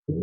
We're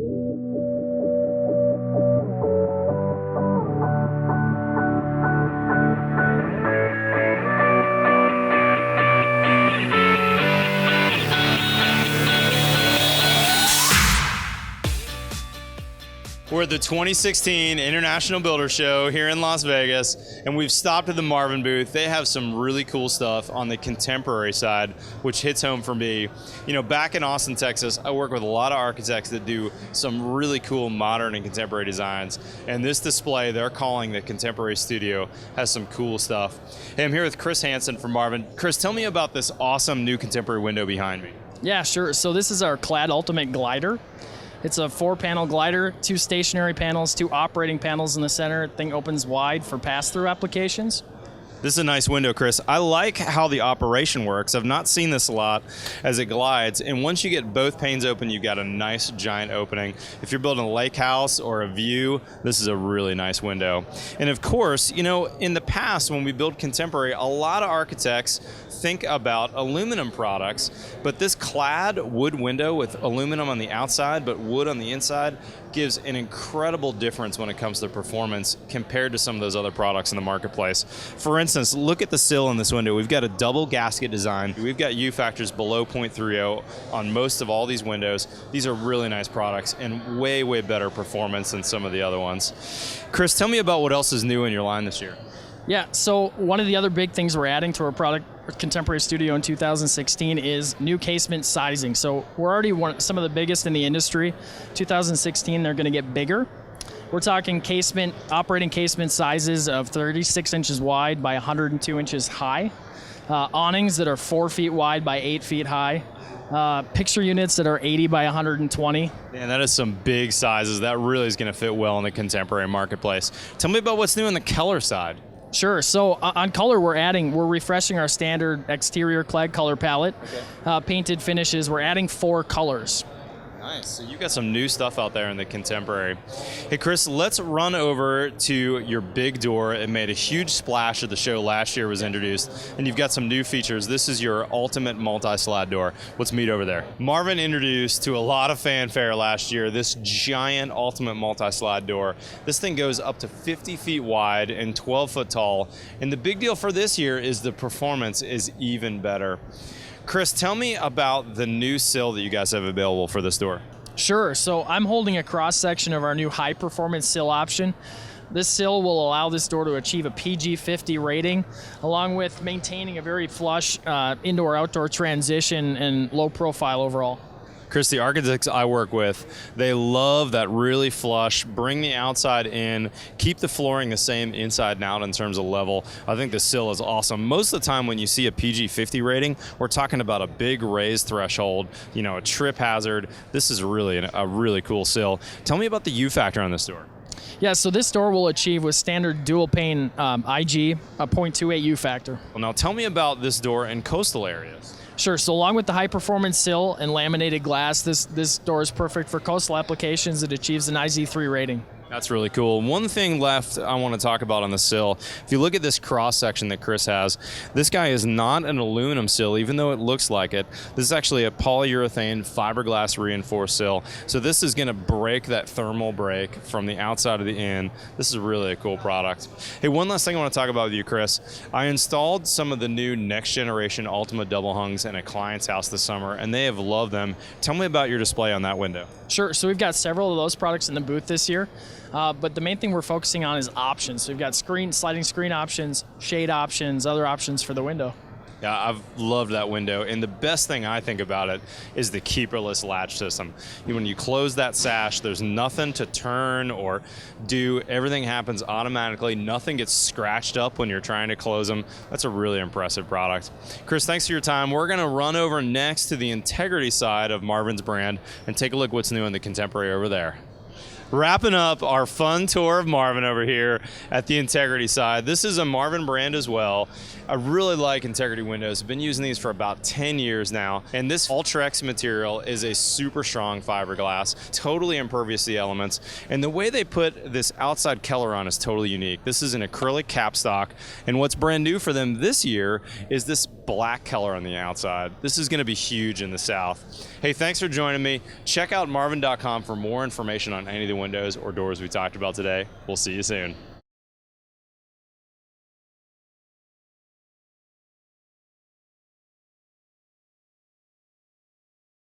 at the 2016 International Builder Show here in Las Vegas, and we've stopped at the Marvin booth. They have some really cool stuff on the contemporary side, which hits home for me. You know, back in Austin, Texas, I work with a lot of architects that do some really cool modern and contemporary designs. And this display, they're calling the Contemporary Studio, has some cool stuff. Hey, I'm here with Chris Hansen from Marvin. Chris, tell me about this awesome new contemporary window behind me. Yeah, sure. So this is our Clad Ultimate Glider. It's a 4-panel glider, 2 stationary panels, 2 operating panels in the center. The thing opens wide for pass-through applications. This is a nice window, Chris. I like how the operation works. I've not seen this a lot as it glides, and once you get both panes open, you've got a nice giant opening. If you're building a lake house or a view, this is a really nice window. And of course, you know, in the past when we build contemporary, a lot of architects think about aluminum products, but this clad wood window with aluminum on the outside but wood on the inside gives an incredible difference when it comes to performance compared to some of those other products in the marketplace. For instance, look at the sill in this window. We've got a double gasket design. We've got U factors below 0.30 on most of all these windows. These are really nice products and way, way better performance than some of the other ones. Chris, tell me about what else is new in your line this year. Yeah, so one of the other big things we're adding to our product, Contemporary Studio in 2016, is new casement sizing. So we're already some of the biggest in the industry. 2016, they're going to get bigger. We're talking operating casement sizes of 36 inches wide by 102 inches high. Awnings that are 4 feet wide by 8 feet high. Picture units that are 80 by 120. Man, that is some big sizes. That really is going to fit well in the contemporary marketplace. Tell me about what's new on the color side. Sure. So on color, we're refreshing our standard exterior clad color palette. Okay. Painted finishes. We're adding 4 colors. Nice. So you got some new stuff out there in the contemporary. Hey, Chris, let's run over to your big door. It made a huge splash at the show last year, was introduced, and you've got some new features. This is your ultimate multi-slot door. Let's meet over there. Marvin introduced to a lot of fanfare last year this giant ultimate multi-slot door. This thing goes up to 50 feet wide and 12 foot tall, and the big deal for this year is the performance is even better. Chris, tell me about the new sill that you guys have available for this door. Sure. So I'm holding a cross-section of our new high-performance sill option. This sill will allow this door to achieve a PG50 rating, along with maintaining a very flush indoor-outdoor transition and low profile overall. Chris, the architects I work with, they love that really flush, bring the outside in, keep the flooring the same inside and out in terms of level. I think the sill is awesome. Most of the time when you see a PG50 rating, we're talking about a big raised threshold, you know, a trip hazard. This is really a really cool sill. Tell me about the U factor on this door. Yeah, so this door will achieve with standard dual pane IG a 0.28 U factor. Well, now tell me about this door in coastal areas. Sure, so along with the high-performance sill and laminated glass, this door is perfect for coastal applications. It achieves an IZ3 rating. That's really cool. One thing left I want to talk about on the sill, if you look at this cross-section that Chris has, this guy is not an aluminum sill, even though it looks like it. This is actually a polyurethane fiberglass reinforced sill. So this is going to break that thermal break from the outside of the in. This is really a cool product. Hey, one last thing I want to talk about with you, Chris. I installed some of the new next generation Ultima double hungs in a client's house this summer, and they have loved them. Tell me about your display on that window. Sure, so we've got several of those products in the booth this year. But the main thing we're focusing on is options. So we've got sliding screen options, shade options, other options for the window. Yeah, I've loved that window. And the best thing I think about it is the keeperless latch system. When you close that sash, there's nothing to turn or do. Everything happens automatically. Nothing gets scratched up when you're trying to close them. That's a really impressive product. Chris, thanks for your time. We're going to run over next to the integrity side of Marvin's brand and take a look what's new in the contemporary over there. wrapping up our fun tour of Marvin over here at the Integrity side. This is a Marvin brand as well. I really like Integrity windows. I've been using these for about 10 years now, and this Ultra-X material is a super strong fiberglass, totally impervious to the elements, and the way they put this outside Keller on is totally unique. This is an acrylic capstock, and what's brand new for them this year is this black Keller on the outside. This is going to be huge in the South. Hey, thanks for joining me. Check out marvin.com for more information on any of the windows or doors we talked about today. We'll see you soon.